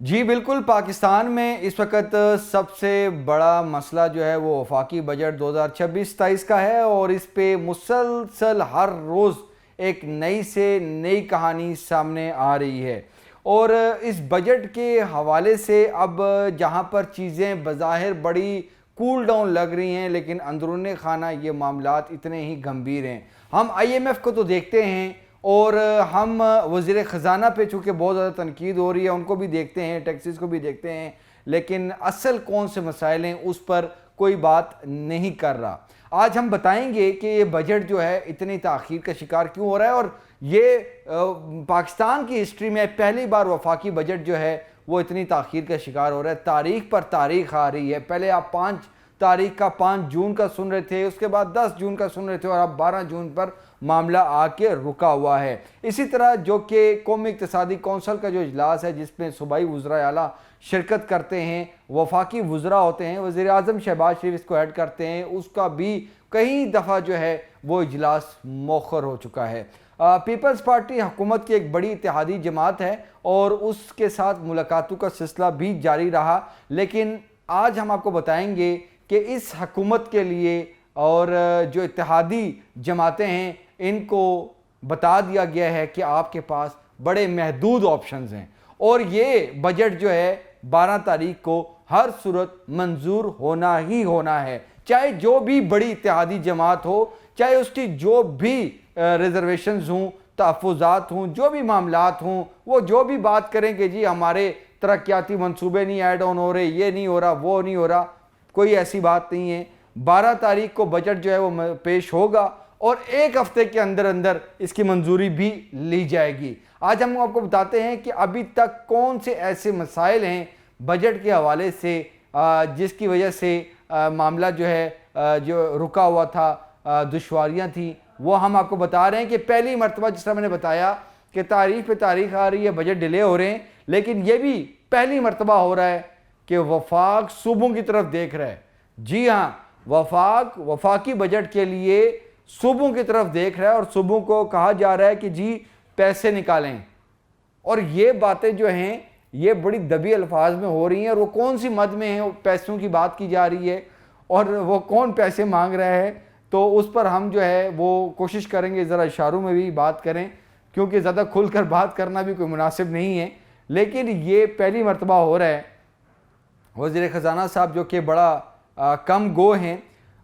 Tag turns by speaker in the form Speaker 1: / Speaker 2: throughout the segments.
Speaker 1: جی بالکل، پاکستان میں اس وقت سب سے بڑا مسئلہ جو ہے وہ وفاقی بجٹ 2026-27 کا ہے، اور اس پہ مسلسل ہر روز ایک نئی سے نئی کہانی سامنے آ رہی ہے۔ اور اس بجٹ کے حوالے سے اب جہاں پر چیزیں بظاہر بڑی کول ڈاؤن لگ رہی ہیں، لیکن اندرون خانہ یہ معاملات اتنے ہی گمبھیر ہیں۔ ہم آئی ایم ایف کو تو دیکھتے ہیں، اور ہم وزیر خزانہ پہ چونکہ بہت زیادہ تنقید ہو رہی ہے ان کو بھی دیکھتے ہیں، ٹیکسز کو بھی دیکھتے ہیں، لیکن اصل کون سے مسائل ہیں اس پر کوئی بات نہیں کر رہا۔ آج ہم بتائیں گے کہ یہ بجٹ جو ہے اتنی تاخیر کا شکار کیوں ہو رہا ہے، اور یہ پاکستان کی ہسٹری میں پہلی بار وفاقی بجٹ جو ہے وہ اتنی تاخیر کا شکار ہو رہا ہے۔ تاریخ پر تاریخ آ رہی ہے، پہلے آپ 5 جون کا سن رہے تھے، اس کے بعد 10 جون کا سن رہے تھے، اور اب 12 جون پر معاملہ آ کے رکا ہوا ہے۔ اسی طرح جو کہ قومی اقتصادی کونسل کا جو اجلاس ہے جس میں صوبائی وزراء اعلیٰ شرکت کرتے ہیں، وفاقی وزراء ہوتے ہیں، وزیر اعظم شہباز شریف اس کو ہیڈ کرتے ہیں، اس کا بھی کئی دفعہ جو ہے وہ اجلاس مؤخر ہو چکا ہے۔ پیپلز پارٹی حکومت کی ایک بڑی اتحادی جماعت ہے، اور اس کے ساتھ ملاقاتوں کا سلسلہ بھی جاری رہا، لیکن آج ہم آپ کو بتائیں گے کہ اس حکومت کے لیے اور جو اتحادی جماعتیں ہیں ان کو بتا دیا گیا ہے کہ آپ کے پاس بڑے محدود آپشنز ہیں، اور یہ بجٹ جو ہے 12 تاریخ کو ہر صورت منظور ہونا ہی ہونا ہے، چاہے جو بھی بڑی اتحادی جماعت ہو، چاہے اس کی جو بھی ریزرویشنز ہوں، تحفظات ہوں، جو بھی معاملات ہوں، وہ جو بھی بات کریں کہ جی ہمارے ترقیاتی منصوبے نہیں ایڈ آن ہو رہے، یہ نہیں ہو رہا، وہ نہیں ہو رہا، کوئی ایسی بات نہیں ہے۔ 12 تاریخ کو بجٹ جو ہے وہ پیش ہوگا، اور ایک ہفتے کے اندر اندر اس کی منظوری بھی لی جائے گی۔ آج ہم آپ کو بتاتے ہیں کہ ابھی تک کون سے ایسے مسائل ہیں بجٹ کے حوالے سے جس کی وجہ سے معاملہ جو ہے جو رکا ہوا تھا، دشواریاں تھیں، وہ ہم آپ کو بتا رہے ہیں کہ پہلی مرتبہ جس طرح میں نے بتایا کہ تاریخ پہ تاریخ آ رہی ہے، بجٹ ڈیلے ہو رہے ہیں، لیکن یہ بھی پہلی مرتبہ ہو رہا ہے کہ وفاق صوبوں کی طرف دیکھ رہا ہے۔ جی ہاں، وفاقی بجٹ کے لیے صوبوں کی طرف دیکھ رہا ہے، اور صوبوں کو کہا جا رہا ہے کہ جی پیسے نکالیں، اور یہ باتیں جو ہیں یہ بڑی دبی الفاظ میں ہو رہی ہیں، اور وہ کون سی مد میں ہیں، پیسوں کی بات کی جا رہی ہے، اور وہ کون پیسے مانگ رہا ہے، تو اس پر ہم جو ہے وہ کوشش کریں گے ذرا اشاروں میں بھی بات کریں، کیونکہ زیادہ کھل کر بات کرنا بھی کوئی مناسب نہیں ہے، لیکن یہ پہلی مرتبہ ہو رہا ہے۔ وزیر خزانہ صاحب جو کہ بڑا کم گو ہیں،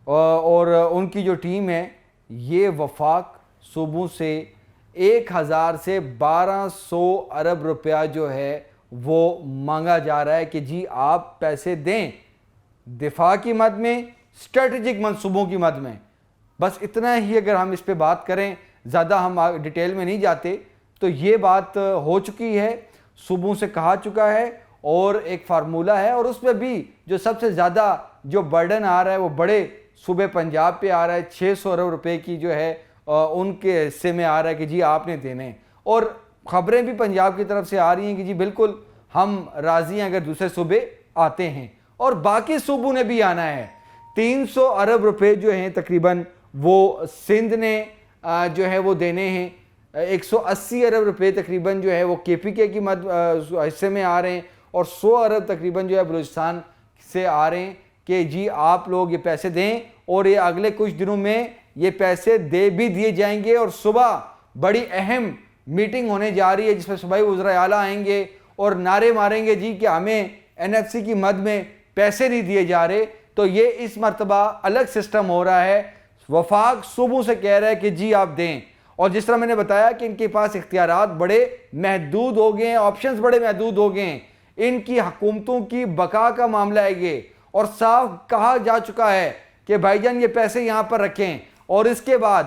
Speaker 1: اور ان کی جو ٹیم ہے، یہ وفاق صوبوں سے 1000 سے 1200 ارب روپیہ جو ہے وہ مانگا جا رہا ہے کہ جی آپ پیسے دیں، دفاع کی مد میں، اسٹریٹجک منصوبوں کی مد میں۔ بس اتنا ہی اگر ہم اس پہ بات کریں، زیادہ ہم ڈیٹیل میں نہیں جاتے، تو یہ بات ہو چکی ہے، صوبوں سے کہا چکا ہے، اور ایک فارمولہ ہے، اور اس میں بھی جو سب سے زیادہ جو برڈن آ رہا ہے وہ بڑے صوبے پنجاب پہ آ رہا ہے، 600 ارب روپے کی جو ہے ان کے حصے میں آ رہا ہے کہ جی آپ نے دینے، اور خبریں بھی پنجاب کی طرف سے آ رہی ہیں کہ جی بالکل ہم راضی ہیں اگر دوسرے صوبے آتے ہیں، اور باقی صوبوں نے بھی آنا ہے۔ 300 ارب روپے جو ہیں تقریباً وہ سندھ نے جو ہے وہ دینے ہیں، 180 ارب روپے تقریباً جو ہے وہ کے پی کے کی حصے میں آ رہے ہیں، اور 100 ارب تقریباً جو ہے بلوچستان سے آ رہے ہیں کہ جی آپ لوگ یہ پیسے دیں، اور یہ اگلے کچھ دنوں میں یہ پیسے دے بھی دیے جائیں گے، اور صبح بڑی اہم میٹنگ ہونے جا رہی ہے جس میں صوبائی وزراء اعلیٰ آئیں گے اور نعرے ماریں گے جی کہ ہمیں این ایف سی کی مد میں پیسے نہیں دیے جا رہے۔ تو یہ اس مرتبہ الگ سسٹم ہو رہا ہے، وفاق صوبوں سے کہہ رہا ہے کہ جی آپ دیں، اور جس طرح میں نے بتایا کہ ان کے پاس اختیارات بڑے محدود ہو گئے ہیں، آپشنز بڑے محدود ہو گئے ہیں، ان کی حکومتوں کی بقا کا معاملہ ہے یہ، اور صاف کہا جا چکا ہے کہ بھائی جان یہ پیسے یہاں پر رکھیں، اور اس کے بعد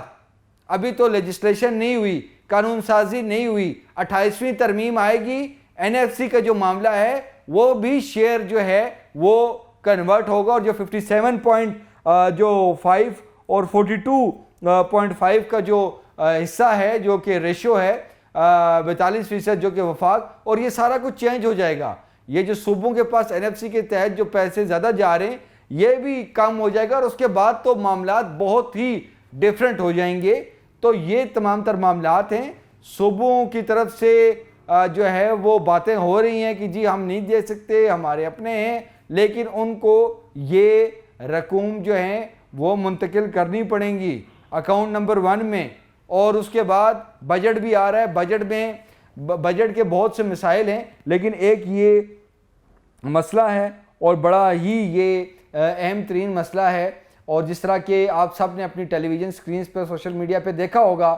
Speaker 1: ابھی تو لیجسلیشن نہیں ہوئی، قانون سازی نہیں ہوئی، 28ویں ترمیم آئے گی، این ایف سی کا جو معاملہ ہے وہ بھی شیئر جو ہے وہ کنورٹ ہوگا، اور جو 57.5 اور 42.5 کا جو حصہ ہے جو کہ ریشو ہے 42% جو کہ وفاق، اور یہ سارا کچھ چینج ہو جائے گا۔ یہ جو صوبوں کے پاس این ایف سی کے تحت جو پیسے زیادہ جا رہے ہیں یہ بھی کم ہو جائے گا، اور اس کے بعد تو معاملات بہت ہی ڈیفرنٹ ہو جائیں گے۔ تو یہ تمام تر معاملات ہیں، صوبوں کی طرف سے جو ہے وہ باتیں ہو رہی ہیں کہ جی ہم نہیں دے سکتے، ہمارے اپنے ہیں، لیکن ان کو یہ رقوم جو ہیں وہ منتقل کرنی پڑیں گی اکاؤنٹ نمبر 1 میں. اور اس کے بعد بجٹ بھی آ رہا ہے. بجٹ میں بجٹ کے بہت سے مسائل ہیں، لیکن ایک یہ مسئلہ ہے اور بڑا ہی یہ اہم ترین مسئلہ ہے. اور جس طرح کہ آپ سب نے اپنی ٹیلی ویژن سکرینز پہ، سوشل میڈیا پہ دیکھا ہوگا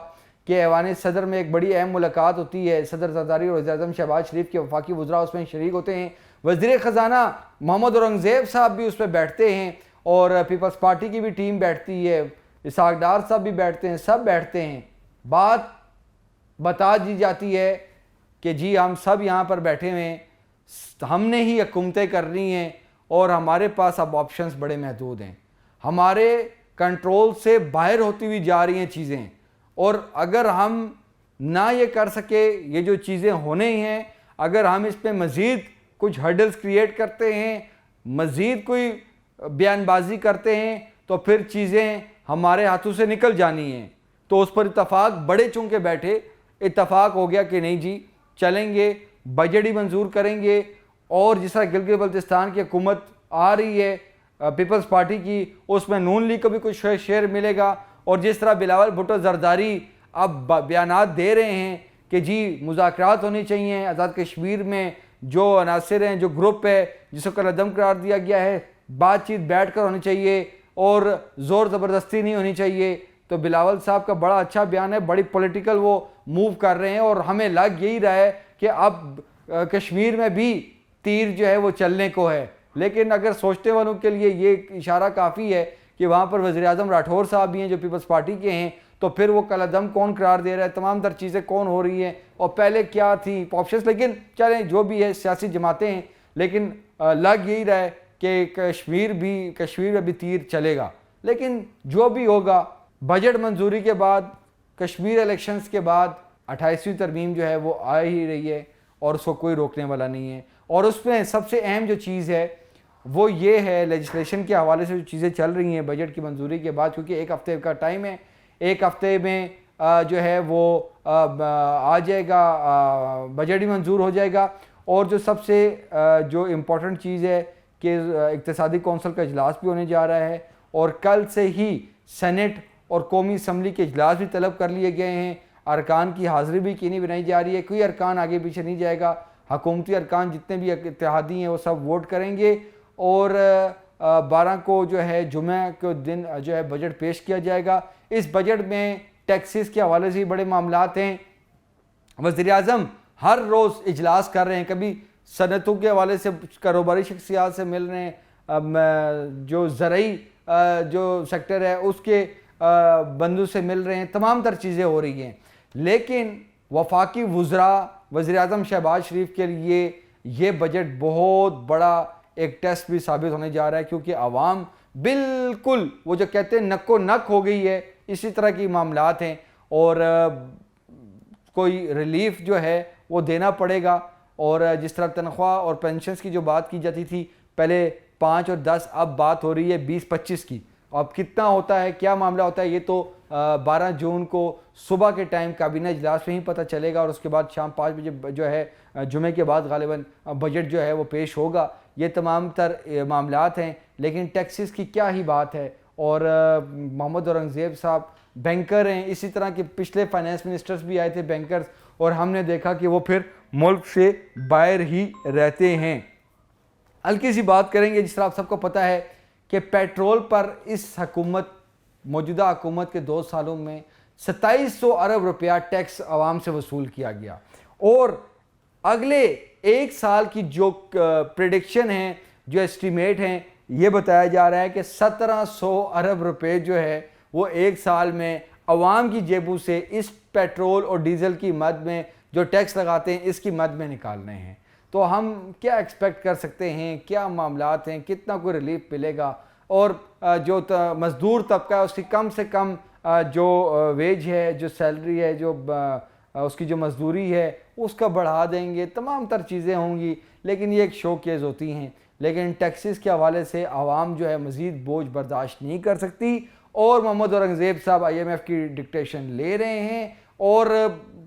Speaker 1: کہ ایوان صدر میں ایک بڑی اہم ملاقات ہوتی ہے. صدر زرداری اور وزیر اعظم شہباز شریف کے وفاقی وزراء اس میں شریک ہوتے ہیں. وزیر خزانہ محمد اورنگزیب صاحب بھی اس پہ بیٹھتے ہیں، اور پیپلز پارٹی کی بھی ٹیم بیٹھتی ہے، اسحاق ڈار صاحب بھی بیٹھتے ہیں، سب بیٹھتے ہیں. بات بتا دی جاتی ہے کہ جی ہم سب یہاں پر بیٹھے ہوئے ہیں، ہم نے ہی حکومتیں کرنی ہیں اور ہمارے پاس اب آپشنز بڑے محدود ہیں، ہمارے کنٹرول سے باہر ہوتی ہوئی جا رہی ہیں چیزیں. اور اگر ہم نہ یہ کر سکے، یہ جو چیزیں ہونے ہی ہیں، اگر ہم اس پہ مزید کچھ ہرڈلز کریٹ کرتے ہیں، مزید کوئی بیان بازی کرتے ہیں، تو پھر چیزیں ہمارے ہاتھوں سے نکل جانی ہیں. تو اس پر اتفاق بڑے چونکہ بیٹھے، اتفاق ہو گیا کہ نہیں جی چلیں گے، بجٹ ہی منظور کریں گے. اور جس طرح گلگت بلتستان کی حکومت آ رہی ہے پیپلز پارٹی کی، اس میں نون لیگ کو بھی کچھ شیئر ملے گا. اور جس طرح بلاول بھٹو زرداری اب بیانات دے رہے ہیں کہ جی مذاکرات ہونی چاہیے آزاد کشمیر میں، جو عناصر ہیں، جو گروپ ہے جس کو کالعدم قرار دیا گیا ہے، بات چیت بیٹھ کر ہونی چاہیے اور زور زبردستی نہیں ہونی چاہیے. تو بلاول صاحب کا بڑا اچھا بیان ہے، بڑی پولیٹیکل وہ موو کر رہے ہیں. اور ہمیں لگ یہی رہا ہے کہ اب کشمیر میں بھی تیر جو ہے وہ چلنے کو ہے. لیکن اگر سوچتے والوں کے لیے یہ اشارہ کافی ہے کہ وہاں پر وزیر اعظم راٹھور صاحب بھی ہیں جو پیپلز پارٹی کے ہیں، تو پھر وہ کالعدم کون قرار دے رہا ہے، تمام تر چیزیں کون ہو رہی ہیں اور پہلے کیا تھی آپشنز. لیکن چلیں جو بھی ہے سیاسی جماعتیں ہیں، لیکن لگ یہی رہا ہے کہ کشمیر میں بھی تیر چلے گا. لیکن جو بھی ہوگا، بجٹ منظوری کے بعد، کشمیر الیکشنز کے بعد 28ویں ترمیم جو ہے وہ آ ہی رہی ہے اور اس کو کوئی روکنے والا نہیں ہے. اور اس میں سب سے اہم جو چیز ہے وہ یہ ہے لیجسلیشن کے حوالے سے جو چیزیں چل رہی ہیں بجٹ کی منظوری کے بعد، کیونکہ 1 ہفتے کا ٹائم ہے، 1 ہفتے میں جو ہے وہ آ جائے گا، بجٹ ہی منظور ہو جائے گا. اور جو سب سے جو امپورٹنٹ چیز ہے کہ اقتصادی کونسل کا اجلاس بھی ہونے جا رہا ہے، اور کل سے ہی سینٹ اور قومی اسمبلی کے اجلاس بھی طلب کر لیے گئے ہیں. ارکان کی حاضری بھی یقینی بنائی جا رہی ہے، کوئی ارکان آگے پیچھے نہیں جائے گا. حکومتی ارکان جتنے بھی اتحادی ہیں وہ سب ووٹ کریں گے، اور 12 کو جو ہے جمعہ کے دن جو ہے بجٹ پیش کیا جائے گا. اس بجٹ میں ٹیکسز کے حوالے سے بڑے معاملات ہیں. وزیر اعظم ہر روز اجلاس کر رہے ہیں، کبھی صنعتوں کے حوالے سے کاروباری شخصیات سے مل رہے ہیں، جو زرعی جو سیکٹر ہے اس کے بندوں سے مل رہے ہیں، تمام تر چیزیں ہو رہی ہیں. لیکن وفاقی وزراء، وزیر اعظم شہباز شریف کے لیے یہ بجٹ بہت بڑا ایک ٹیسٹ بھی ثابت ہونے جا رہا ہے، کیونکہ عوام بالکل وہ جو کہتے ہیں نک و نک ہو گئی ہے، اسی طرح کی معاملات ہیں. اور کوئی ریلیف جو ہے وہ دینا پڑے گا. اور جس طرح تنخواہ اور پینشنز کی جو بات کی جاتی تھی پہلے 5 اور 10، اب بات ہو رہی ہے 20-25 کی. اب کتنا ہوتا ہے، کیا معاملہ ہوتا ہے، یہ تو 12 جون کو صبح کے ٹائم کابینہ اجلاس میں ہی پتہ چلے گا. اور اس کے بعد شام 5 بجے جو ہے جمعے کے بعد غالباً بجٹ جو ہے وہ پیش ہوگا. یہ تمام تر معاملات ہیں. لیکن ٹیکسز کی کیا ہی بات ہے. اور محمد اورنگزیب صاحب بینکر ہیں، اسی طرح کے پچھلے فائنانس منسٹرز بھی آئے تھے بینکرز، اور ہم نے دیکھا کہ وہ پھر ملک سے باہر ہی رہتے ہیں. ہلکی سی بات کریں گے. جس طرح آپ سب کو پتہ ہے کہ پیٹرول پر اس موجودہ حکومت کے 2 سالوں میں 2700 ارب روپیہ ٹیکس عوام سے وصول کیا گیا. اور اگلے 1 سال کی جو پریڈکشن ہیں، جو اسٹیمیٹ ہیں، یہ بتایا جا رہا ہے کہ 1700 ارب روپے جو ہے وہ 1 سال میں عوام کی جیبوں سے اس پیٹرول اور ڈیزل کی مد میں جو ٹیکس لگاتے ہیں اس کی مد میں نکالنے ہیں. تو ہم کیا ایکسپیکٹ کر سکتے ہیں، کیا معاملات ہیں، کتنا کوئی ریلیف ملے گا. اور جو مزدور طبقہ ہے اس کی کم سے کم جو ویج ہے، جو سیلری ہے، جو اس کی جو مزدوری ہے اس کا بڑھا دیں گے. تمام تر چیزیں ہوں گی، لیکن یہ ایک شو کیز ہوتی ہیں. لیکن ٹیکسز کے حوالے سے عوام جو ہے مزید بوجھ برداشت نہیں کر سکتی. اور محمد اورنگزیب صاحب IMF کی ڈکٹیشن لے رہے ہیں، اور